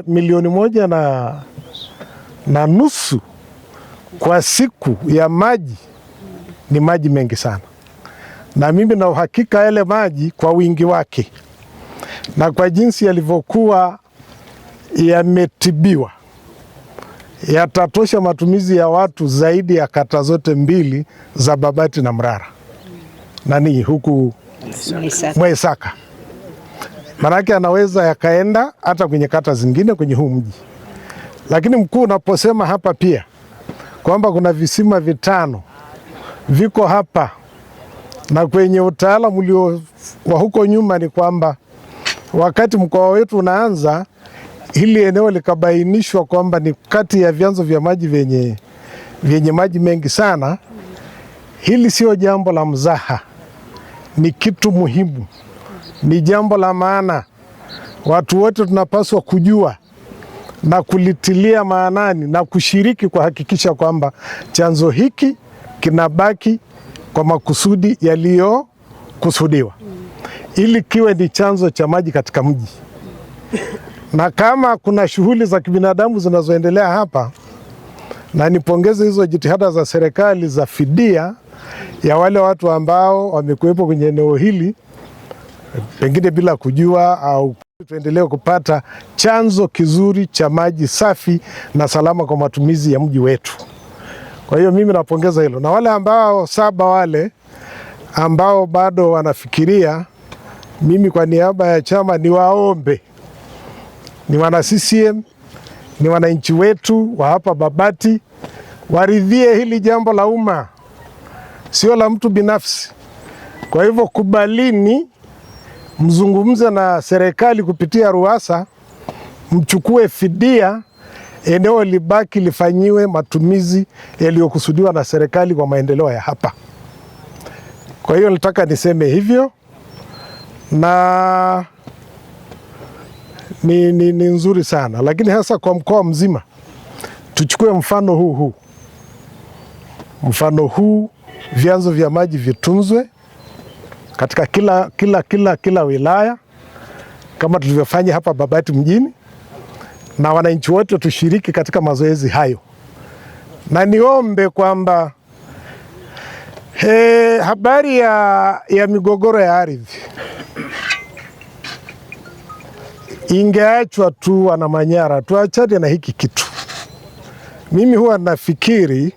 Milioni 1.5 kwa siku ya maji ni maji mengi sana, na mimi na uhakika yale maji kwa wingi wake na kwa jinsi yalivyokuwa yametibiwa yatatosha matumizi ya watu zaidi ya kata zote mbili za Babati na Mrara nani huku Mwaisaka. Manake anaweza yakaenda hata kwenye kata zingine kwenye huu mji. Lakini mkuu, unaposema hapa pia kwamba kuna visima 5 viko hapa, na kwenye utaalamu ulio wa huko nyuma ni kwamba wakati mkoa wetu unaanza, hili eneo likabainishwa kwamba ni kati ya vyanzo vya maji vyenye maji mengi sana. Hili sio jambo la mzaha, ni kitu muhimu, ni jambo la maana. Watu wote tunapaswa kujua na kulitilia maanani na kushiriki kuhakikisha kwamba chanzo hiki kinabaki kwa makusudi yaliyokusudiwa, ili kiwe ni chanzo cha maji katika mji. Na kama kuna shughuli za kibinadamu zinazoendelea hapa, na nipongeze hizo jitihada za serikali za fidia ya wale watu ambao wamekuwepo kwenye eneo hili pengine bila kujua, au tuendelee kupata chanzo kizuri cha maji safi na salama kwa matumizi ya mji wetu. Kwa hiyo mimi napongeza hilo, na wale ambao 7 wale ambao bado wanafikiria, mimi kwa niaba ya chama niwaombe, ni wana CCM, ni wananchi wetu wa hapa Babati, waridhie hili jambo la umma, sio la mtu binafsi. Kwa hivyo kubalini, mzungumze na serikali kupitia RUWASA, mchukue fidia, eneo libaki lifanyiwe matumizi yaliyokusudiwa na serikali kwa maendeleo ya hapa. Kwa hiyo nataka niseme hivyo, na ni nzuri sana, lakini hasa kwa mkoa mzima tuchukue mfano huu, vyanzo vya maji vitunzwe katika kila wilaya kama tulivyofanya hapa Babati mjini, na wananchi wote tushiriki katika mazoezi hayo. Na niombe kwamba habari ya migogoro ya ardhi ingeachwa tu wana Manyara, tuachane na hiki kitu. Mimi huwa nafikiri,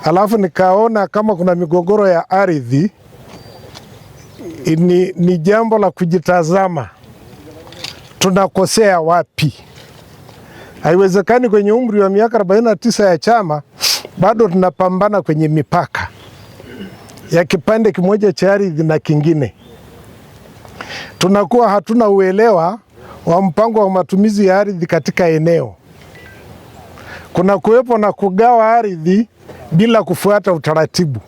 alafu nikaona kama kuna migogoro ya ardhi ni jambo la kujitazama, tunakosea wapi? Haiwezekani kwenye umri wa miaka 49 ya chama bado tunapambana kwenye mipaka ya kipande kimoja cha ardhi na kingine. Tunakuwa hatuna uelewa wa mpango wa matumizi ya ardhi katika eneo. Kuna kuwepo na kugawa ardhi bila kufuata utaratibu.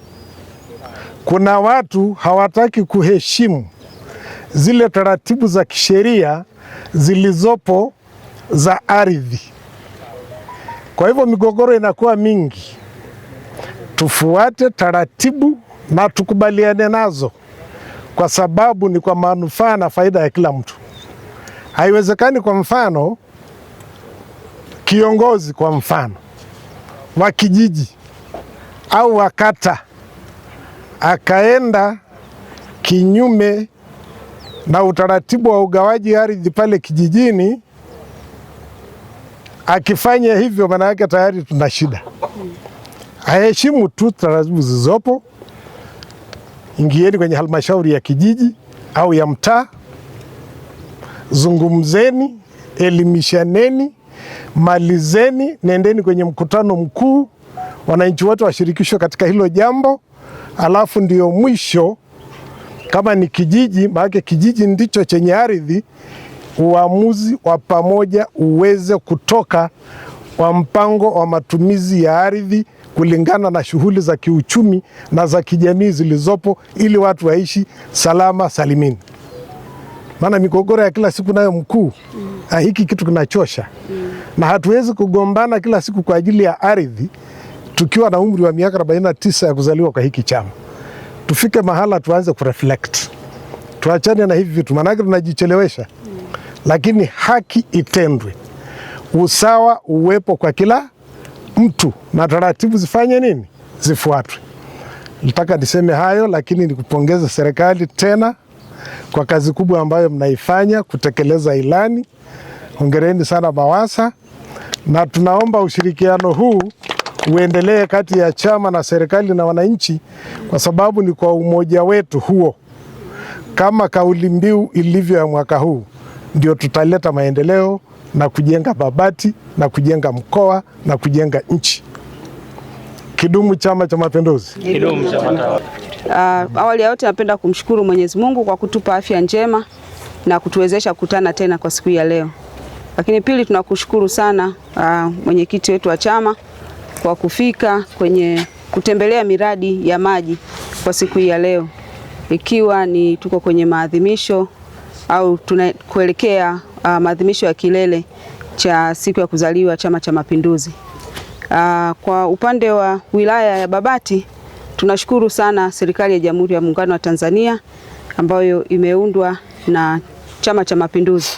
Kuna watu hawataki kuheshimu zile taratibu za kisheria zilizopo za ardhi. Kwa hivyo migogoro inakuwa mingi. Tufuate taratibu na tukubaliane nazo, kwa sababu ni kwa manufaa na faida ya kila mtu. Haiwezekani kwa mfano kiongozi kwa mfano wa kijiji au wa kata akaenda kinyume na utaratibu wa ugawaji ardhi pale kijijini. Akifanya hivyo, maana yake tayari tuna shida. Aheshimu tu taratibu zilizopo. Ingieni kwenye halmashauri ya kijiji au ya mtaa, zungumzeni, elimishaneni, malizeni, nendeni kwenye mkutano mkuu, wananchi wote washirikishwe katika hilo jambo. Alafu ndio mwisho, kama ni kijiji, maana kijiji ndicho chenye ardhi, uamuzi wa pamoja uweze kutoka wa mpango wa matumizi ya ardhi kulingana na shughuli za kiuchumi na za kijamii zilizopo, ili watu waishi salama salimini. Maana migogoro ya kila siku nayo mkuu, hiki kitu kinachosha. Na hatuwezi kugombana kila siku kwa ajili ya ardhi tukiwa na umri wa miaka 49 ya kuzaliwa kwa hiki chama. Tufike mahala tuanze kureflect. Tuachane na hivi vitu, maana tunajichelewesha. lakini haki itendwe, usawa uwepo kwa kila mtu na taratibu zifanye nini? Zifuatwe. Nataka niseme hayo, lakini nikupongeza serikali tena kwa kazi kubwa ambayo mnaifanya kutekeleza ilani. Hongereni sana BAWASA, na tunaomba ushirikiano huu uendelee kati ya chama na serikali na wananchi, kwa sababu ni kwa umoja wetu huo, kama kauli mbiu ilivyo ya mwaka huu, ndio tutaleta maendeleo na kujenga Babati na kujenga mkoa na kujenga nchi. Kidumu Chama cha Mapinduzi! Kidumu Chama Tawala! Awali ya yote napenda kumshukuru Mwenyezi Mungu kwa kutupa afya njema na kutuwezesha kukutana tena kwa siku ya leo. Lakini pili, tunakushukuru sana mwenyekiti wetu wa chama kwa kufika kwenye kutembelea miradi ya maji kwa siku ya leo, ikiwa ni tuko kwenye maadhimisho au tunakuelekea maadhimisho ya kilele cha siku ya kuzaliwa Chama cha Mapinduzi. Kwa upande wa wilaya ya Babati, tunashukuru sana serikali ya Jamhuri ya Muungano wa Tanzania ambayo imeundwa na Chama cha Mapinduzi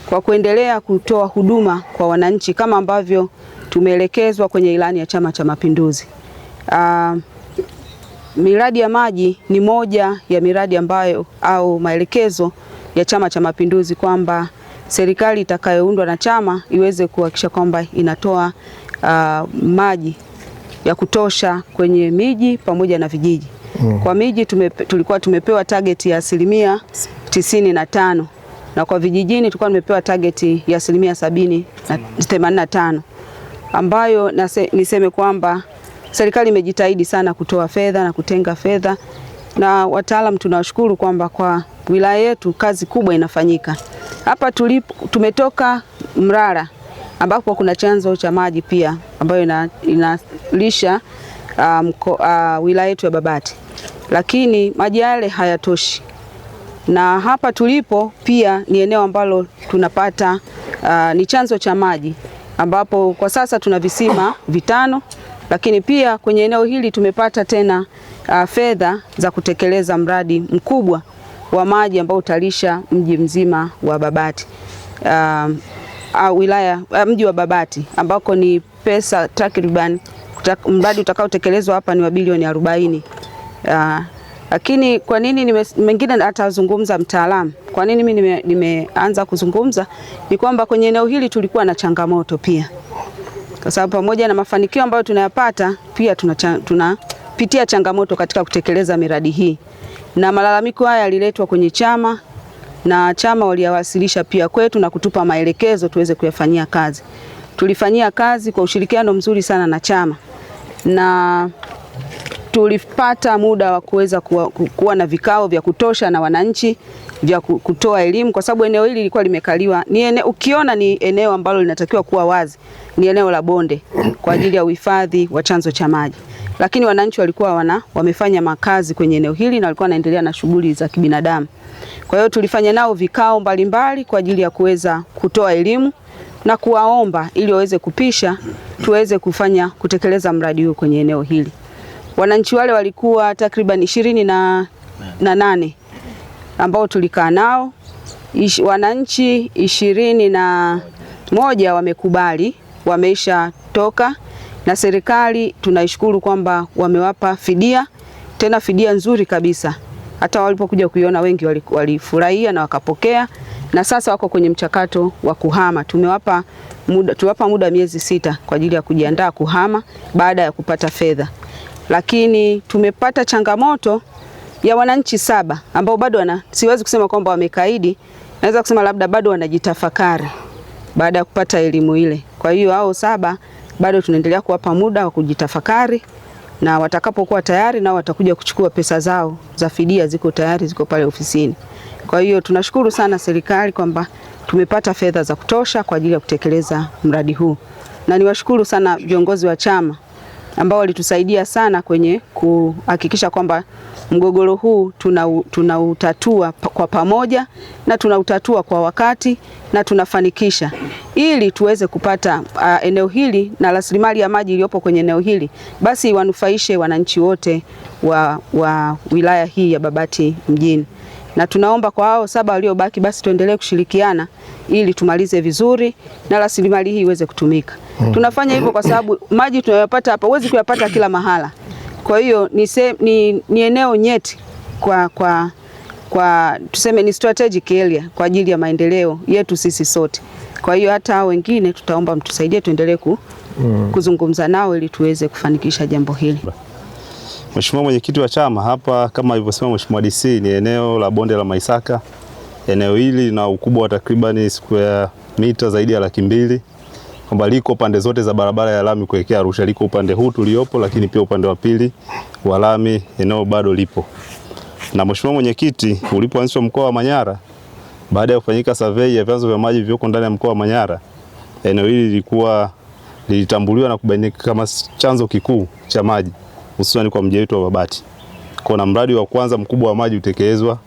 kwa kuendelea kutoa huduma kwa wananchi kama ambavyo tumeelekezwa kwenye ilani ya Chama cha Mapinduzi. Miradi ya maji ni moja ya miradi ambayo au maelekezo ya Chama cha Mapinduzi kwamba serikali itakayoundwa na chama iweze kuhakikisha kwamba inatoa maji ya kutosha kwenye miji pamoja na vijiji. Kwa miji tulikuwa tumepewa target ya 95%, na kwa vijijini tulikuwa tumepewa target ya 85%, ambayo niseme kwamba serikali imejitahidi sana kutoa fedha na kutenga fedha, na wataalamu tunawashukuru kwamba kwa wilaya yetu kazi kubwa inafanyika. Hapa tumetoka Mrara ambapo kuna chanzo cha maji pia ambayo inalisha wilaya yetu ya Babati, lakini maji yale hayatoshi. Na hapa tulipo pia ni eneo ambalo tunapata ni chanzo cha maji ambapo kwa sasa tuna visima 5, lakini pia kwenye eneo hili tumepata tena fedha za kutekeleza mradi mkubwa wa maji ambao utalisha mji mzima wa Babati, mji wa Babati ambako ni pesa takriban, mradi utakaotekelezwa hapa ni wa bilioni 40. Lakini kwa nini mengine atazungumza mtaalamu, kwa nini mimi nimeanza kuzungumza, ni kwamba kwenye eneo hili tulikuwa na changamoto pia, kwa sababu pamoja na mafanikio ambayo tunayapata pia tunapitia changamoto katika kutekeleza miradi hii, na malalamiko haya yaliletwa kwenye chama na chama waliyawasilisha pia kwetu na kutupa maelekezo tuweze kuyafanyia kazi. Tulifanyia kazi kwa ushirikiano mzuri sana na chama, na tulipata muda wa kuweza kuwa na vikao vya kutosha na wananchi vya kutoa elimu, kwa sababu eneo hili lilikuwa limekaliwa, ukiona ni eneo ambalo linatakiwa kuwa wazi, ni eneo la bonde kwa ajili ya uhifadhi wa chanzo cha maji, lakini wananchi walikuwa wamefanya makazi kwenye eneo hili na walikuwa wanaendelea na shughuli za kibinadamu. Kwa hiyo tulifanya nao vikao mbalimbali kwa ajili ya kuweza kutoa elimu na kuwaomba ili waweze kupisha tuweze kutekeleza mradi huu kwenye eneo hili. Wananchi wale walikuwa takriban 28 ambao tulikaa nao. Wananchi 21 wamekubali, wameisha toka, na serikali tunaishukuru kwamba wamewapa fidia, tena fidia nzuri kabisa. Hata walipokuja kuiona wengi walifurahia na wakapokea, na sasa wako kwenye mchakato wa kuhama. Tuliwapa muda miezi 6 kwa ajili ya kujiandaa kuhama baada ya kupata fedha. Lakini tumepata changamoto ya wananchi 7 ambao bado siwezi kusema kwamba wamekaidi, naweza kusema labda bado wanajitafakari baada ya kupata elimu ile. Kwa hiyo hao 7 bado tunaendelea kuwapa muda wa kujitafakari, na watakapokuwa tayari nao watakuja kuchukua pesa zao za fidia, ziko tayari, ziko pale ofisini. Kwa hiyo tunashukuru sana serikali kwamba tumepata fedha za kutosha kwa ajili ya kutekeleza mradi huu, na niwashukuru sana viongozi wa chama ambao walitusaidia sana kwenye kuhakikisha kwamba mgogoro huu tunautatua kwa pamoja na tunautatua kwa wakati na tunafanikisha, ili tuweze kupata eneo hili na rasilimali ya maji iliyopo kwenye eneo hili basi wanufaishe wananchi wote wa wilaya hii ya Babati mjini. na tunaomba kwa hao 7 waliobaki basi tuendelee kushirikiana ili tumalize vizuri na rasilimali hii iweze kutumika. Tunafanya hivyo kwa sababu maji tunayopata hapa huwezi kuyapata kila mahala. Kwa hiyo ni eneo nyeti kwa tuseme ni strategic area kwa ajili ya maendeleo yetu sisi sote. Kwa hiyo hata hao wengine tutaomba mtusaidie tuendelee kuzungumza nao ili tuweze kufanikisha jambo hili. Mheshimiwa Mwenyekiti wa chama, hapa kama alivyosema Mheshimiwa DC ni eneo la bonde la Maisaka. Eneo hili lina ukubwa wa takriban square mita zaidi ya 200,000, kwamba liko pande zote za barabara ya lami kuelekea Arusha. Liko upande huu tuliopo, lakini pia upande wa pili wa lami eneo bado lipo. Na Mheshimiwa Mwenyekiti, ulipoanzishwa mkoa wa Manyara, baada ya kufanyika survey ya vyanzo vya maji vilivyoko ndani ya mkoa wa Manyara, eneo hili lilitambuliwa na kubainika kama chanzo kikuu cha maji hususan kwa mji wetu wa Babati. Kuna mradi wa kwanza mkubwa wa maji utekelezwa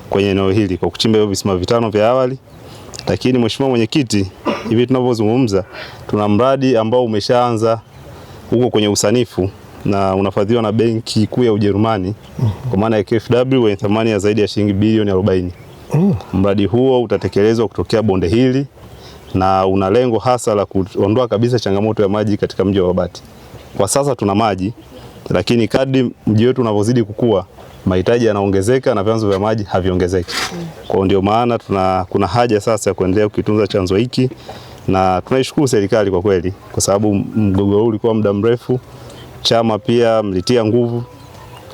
kwenye eneo hili kwa kuchimba hiyo visima 5 vya awali. Lakini Mheshimiwa Mwenyekiti, hivi tunavyozungumza tuna mradi ambao umeshaanza huko kwenye usanifu na unafadhiliwa na Benki Kuu ya Ujerumani kwa maana ya KfW wenye thamani ya zaidi ya shilingi bilioni 40. Mradi huo utatekelezwa kutokea bonde hili na una lengo hasa la kuondoa kabisa changamoto ya maji katika mji wa Babati. Kwa sasa tuna maji, lakini kadri mji wetu unavyozidi kukua mahitaji yanaongezeka na vyanzo vya maji haviongezeki. Kwa ndio maana kuna haja sasa ya kuendelea kukitunza chanzo hiki, na tunaishukuru serikali kwa kweli kwa sababu mgogoro ulikuwa muda mrefu. Chama pia mlitia nguvu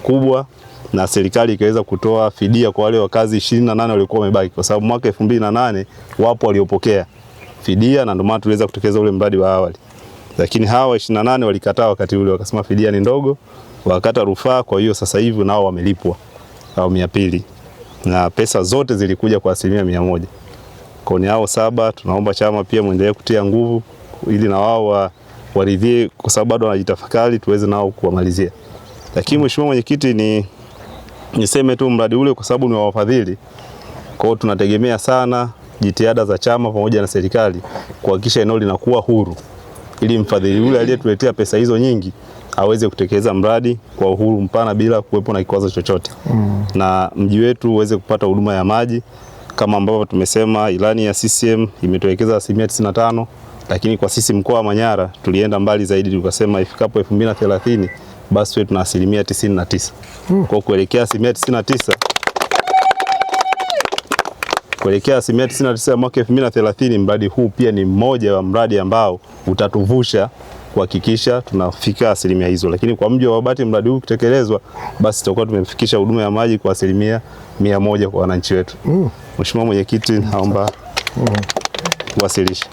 kubwa na serikali ikaweza kutoa fidia kwa wale wakazi 28 waliokuwa wamebaki, kwa sababu mwaka 2008 wapo waliopokea fidia na ndio maana tuliweza kutekeleza ule mradi wa awali. Lakini hawa 28 walikataa wakati ule, wakasema fidia ni ndogo, wakakata rufaa. Kwa hiyo sasa hivi nao wamelipwa awamu ya pili na pesa zote zilikuja kwa 100%. Kwa ni hao 7 tunaomba chama pia muendelee kutia nguvu ili na wao waridhie, kwa sababu bado wanajitafakari tuweze nao kuwamalizia. Lakini Mheshimiwa Mwenyekiti, niseme tu mradi ule kwa sababu ni wa wafadhili, kwa hiyo tunategemea sana jitihada za chama pamoja na serikali kuhakikisha eneo linakuwa huru ili mfadhili yule aliyetuletea pesa hizo nyingi aweze kutekeleza mradi kwa uhuru mpana bila kuwepo na kikwazo chochote. Na mji wetu uweze kupata huduma ya maji kama ambavyo tumesema ilani ya CCM imetuelekeza 95%, lakini kwa sisi mkoa wa Manyara tulienda mbali zaidi, tukasema ifikapo 2030 basi tuwe tuna 99%. Kwa kuelekea 99%, kuelekea 99% ya mwaka 2030, mradi huu pia ni mmoja wa mradi ambao utatuvusha kuhakikisha tunafika 100% hizo. Lakini kwa mji wa Babati mradi huu ukitekelezwa, basi tutakuwa tumefikisha huduma ya maji kwa 100% kwa wananchi wetu. Mheshimiwa Mwenyekiti, naomba kuwasilisha.